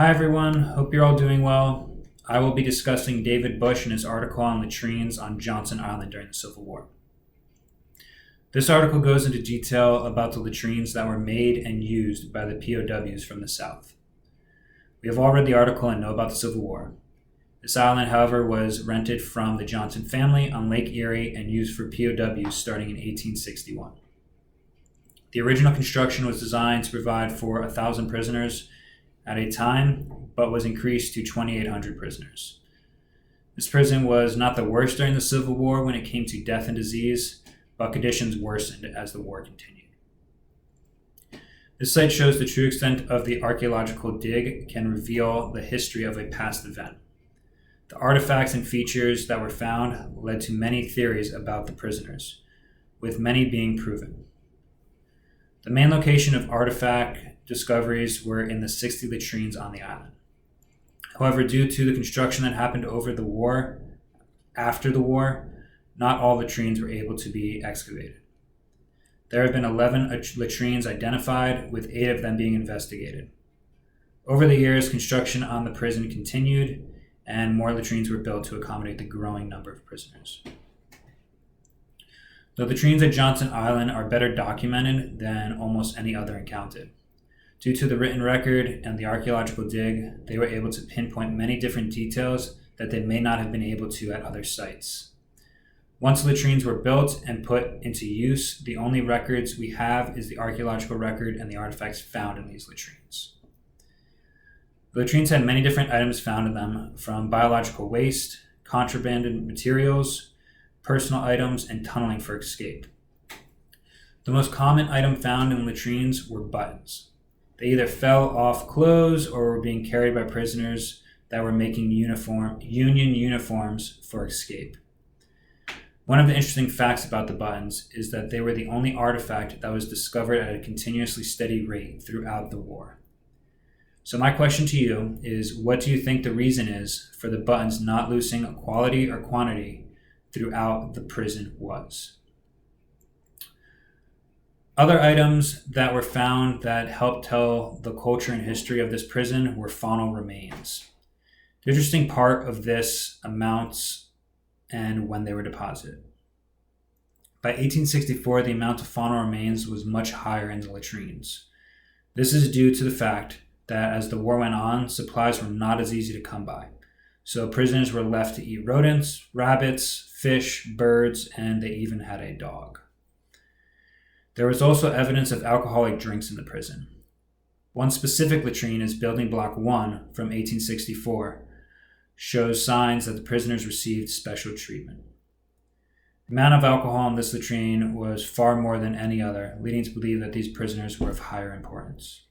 Hi everyone, hope you're all doing well. I will be discussing David Bush and his article on latrines on Johnson Island during the Civil War. This article goes into detail about the latrines that were made and used by the POWs from the South. We have all read the article and know about the Civil War. This island, however, was rented from the Johnson family on Lake Erie and used for POWs starting in 1861. The original construction was designed to provide for 1,000 prisoners at a time, but was increased to 2,800 prisoners. This prison was not the worst during the Civil War when it came to death and disease, but conditions worsened as the war continued. This site shows the true extent of the archaeological dig can reveal the history of a past event. The artifacts and features that were found led to many theories about the prisoners, with many being proven. The main location of artifact discoveries were in the 60 latrines on the island. However, due to the construction that happened after the war, not all latrines were able to be excavated. There have been 11 latrines identified, with 8 of them being investigated. Over the years, construction on the prison continued, and more latrines were built to accommodate the growing number of prisoners. The latrines at Johnson Island are better documented than almost any other encountered. Due to the written record and the archaeological dig, they were able to pinpoint many different details that they may not have been able to at other sites. Once latrines were built and put into use, the only records we have is the archaeological record and the artifacts found in these latrines. The latrines had many different items found in them, from biological waste, contrabanded materials, personal items, and tunneling for escape. The most common item found in latrines were buttons. They either fell off clothes or were being carried by prisoners that were making Union uniforms for escape. One of the interesting facts about the buttons is that they were the only artifact that was discovered at a continuously steady rate throughout the war. So my question to you is, what do you think the reason is for the buttons not losing quality or quantity throughout the prison was? Other items that were found that helped tell the culture and history of this prison were faunal remains. The interesting part of this amounts and when they were deposited. By 1864, the amount of faunal remains was much higher in the latrines. This is due to the fact that as the war went on, supplies were not as easy to come by. So prisoners were left to eat rodents, rabbits, fish, birds, and they even had a dog. There was also evidence of alcoholic drinks in the prison. One specific latrine is Building Block 1 from 1864, shows signs that the prisoners received special treatment. The amount of alcohol in this latrine was far more than any other, leading to believe that these prisoners were of higher importance.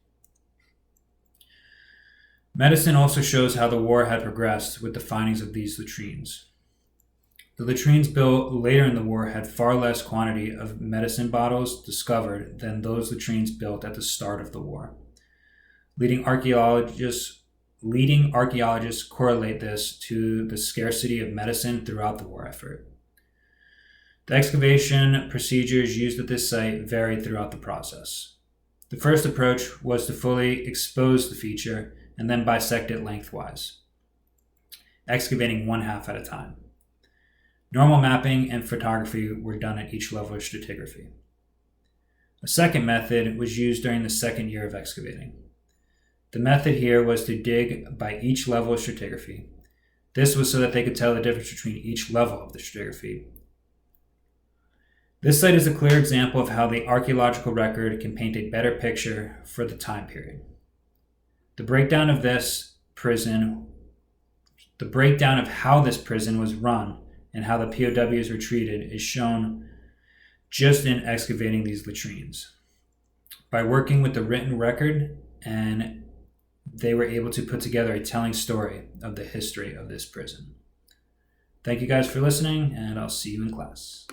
Medicine also shows how the war had progressed with the findings of these latrines. The latrines built later in the war had far less quantity of medicine bottles discovered than those latrines built at the start of the war. Leading archaeologists correlate this to the scarcity of medicine throughout the war effort. The excavation procedures used at this site varied throughout the process. The first approach was to fully expose the feature and then bisect it lengthwise, excavating one half at a time. Normal mapping and photography were done at each level of stratigraphy. A second method was used during the second year of excavating. The method here was to dig by each level of stratigraphy. This was so that they could tell the difference between each level of the stratigraphy. This site is a clear example of how the archaeological record can paint a better picture for the time period. The breakdown of how this prison was run and how the POWs were treated is shown just in excavating these latrines. By working with the written record, and they were able to put together a telling story of the history of this prison. Thank you guys for listening, and I'll see you in class.